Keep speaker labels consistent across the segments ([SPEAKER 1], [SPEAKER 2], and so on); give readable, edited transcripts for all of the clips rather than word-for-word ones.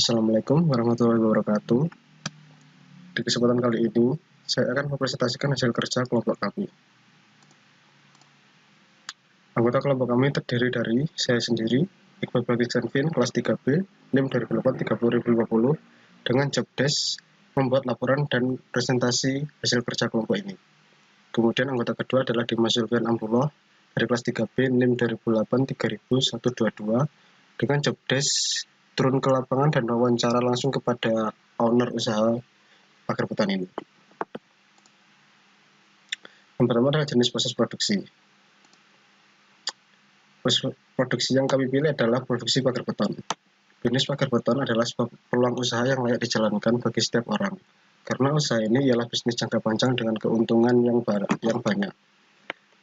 [SPEAKER 1] Assalamualaikum warahmatullahi wabarakatuh. Di kesempatan kali ini, saya akan mempresentasikan hasil kerja kelompok kami. Anggota kelompok kami terdiri dari saya sendiri, Iqbal Bakti Janvin, kelas 3B, NIM 2008-30050, dengan job desk membuat laporan dan presentasi hasil kerja kelompok ini. Kemudian anggota kedua adalah Dimas Zulfian Amrullah, dari kelas 3B, NIM 2008-3122, dengan job desk turun ke lapangan dan wawancara langsung kepada owner usaha pagar beton ini. Yang pertama adalah jenis proses produksi. Proses produksi yang kami pilih adalah produksi pagar beton. Bisnis pagar beton adalah sebuah peluang usaha yang layak dijalankan bagi setiap orang, karena usaha ini ialah bisnis jangka panjang dengan keuntungan yang banyak.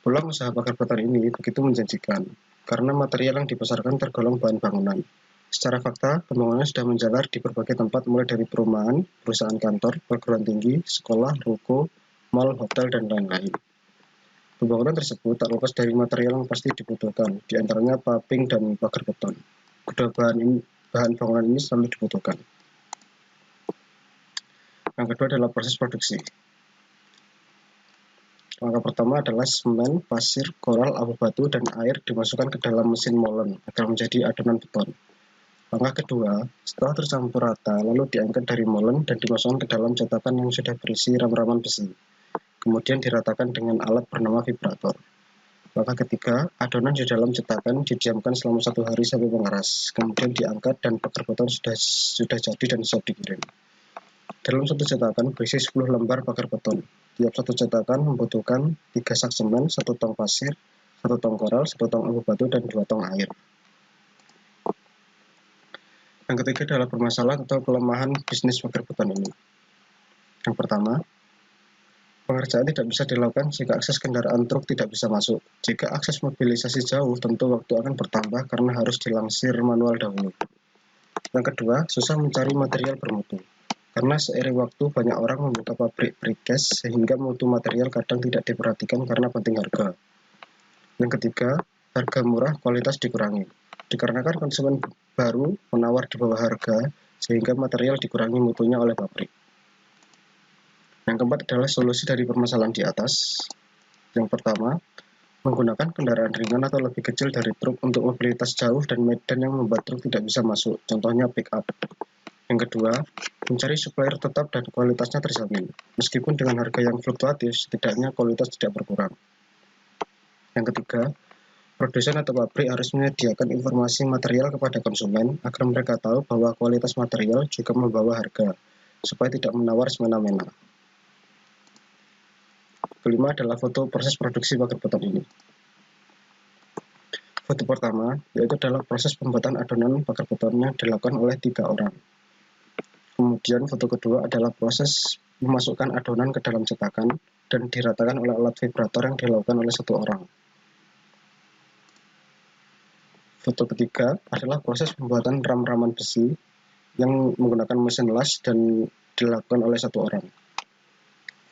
[SPEAKER 1] Peluang usaha pagar beton ini begitu menjanjikan, karena material yang dipasarkan tergolong bahan bangunan. Secara fakta, pembangunan sudah menjalar di berbagai tempat mulai dari perumahan, perusahaan kantor, perguruan tinggi, sekolah, ruko, mal, hotel, dan lain-lain. Pembangunan tersebut tak lepas dari material yang pasti dibutuhkan, di antaranya paving dan pagar beton. Kedua bahan bangunan ini selalu dibutuhkan. Yang kedua adalah proses produksi. Langkah pertama adalah semen, pasir, koral, abu batu, dan air dimasukkan ke dalam mesin molen agar menjadi adonan beton. Langkah kedua, setelah tercampur rata, lalu diangkat dari molen dan dimasukkan ke dalam cetakan yang sudah berisi ram-raman besi. Kemudian diratakan dengan alat bernama vibrator. Langkah ketiga, adonan di dalam cetakan didiamkan selama 1 hari sampai mengeras. Kemudian diangkat dan pagar beton sudah jadi dan siap dikirim. Dalam satu cetakan berisi 10 lembar pagar beton. Tiap satu cetakan membutuhkan 3 sak semen, 1 tong pasir, 1 tong koral, 1 tong abu batu, dan 2 tong air. Yang ketiga adalah permasalahan atau kelemahan bisnis pagar beton ini. Yang pertama, pengerjaan tidak bisa dilakukan jika akses kendaraan truk tidak bisa masuk. Jika akses mobilisasi jauh, tentu waktu akan bertambah karena harus dilansir manual dahulu. Yang kedua, susah mencari material bermutu. Karena seiring waktu banyak orang membuka pabrik precast sehingga mutu material kadang tidak diperhatikan karena penting harga. Yang ketiga, harga murah kualitas dikurangi. Dikarenakan konsumen baru menawar di bawah harga sehingga material dikurangi mutunya oleh pabrik. Yang keempat adalah solusi dari permasalahan di atas. Yang pertama, menggunakan kendaraan ringan atau lebih kecil dari truk untuk mobilitas jauh dan medan yang membuat truk tidak bisa masuk, contohnya pick up. Yang kedua, mencari supplier tetap dan kualitasnya terjamin. Meskipun dengan harga yang fluktuatif, setidaknya kualitas tidak berkurang. Yang ketiga, produsen atau pabrik harus menyediakan informasi material kepada konsumen agar mereka tahu bahwa kualitas material juga membawa harga, supaya tidak menawar semena-mena. Kelima adalah foto proses produksi pagar beton ini. Foto pertama, yaitu adalah proses pembuatan adonan pagar beton yang dilakukan oleh 3 orang. Kemudian foto kedua adalah proses memasukkan adonan ke dalam cetakan dan diratakan oleh alat vibrator yang dilakukan oleh 1 orang. Foto ketiga adalah proses pembuatan ram-raman besi yang menggunakan mesin las dan dilakukan oleh 1 orang.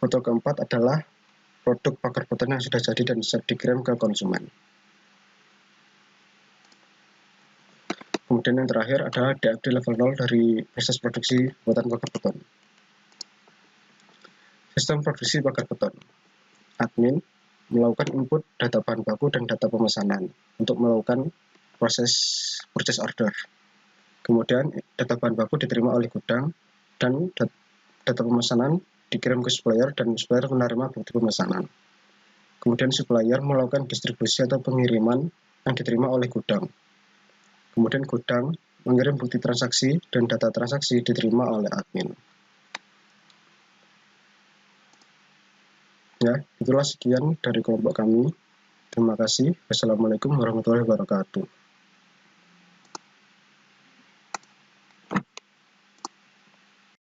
[SPEAKER 1] Foto keempat adalah produk pagar beton yang sudah jadi dan siap dikirim ke konsumen. Kemudian yang terakhir adalah DFD level 0 dari proses produksi buatan pagar beton. Sistem produksi pagar beton. Admin melakukan input data bahan baku dan data pemesanan untuk melakukan proses purchase order. Kemudian data bahan baku diterima oleh gudang dan data pemesanan dikirim ke supplier dan supplier menerima bukti pemesanan. Kemudian supplier melakukan distribusi atau pengiriman yang diterima oleh gudang. Kemudian gudang mengirim bukti transaksi dan data transaksi diterima oleh admin. Ya, itulah sekian dari kelompok kami. Terima kasih. Wassalamualaikum warahmatullahi wabarakatuh.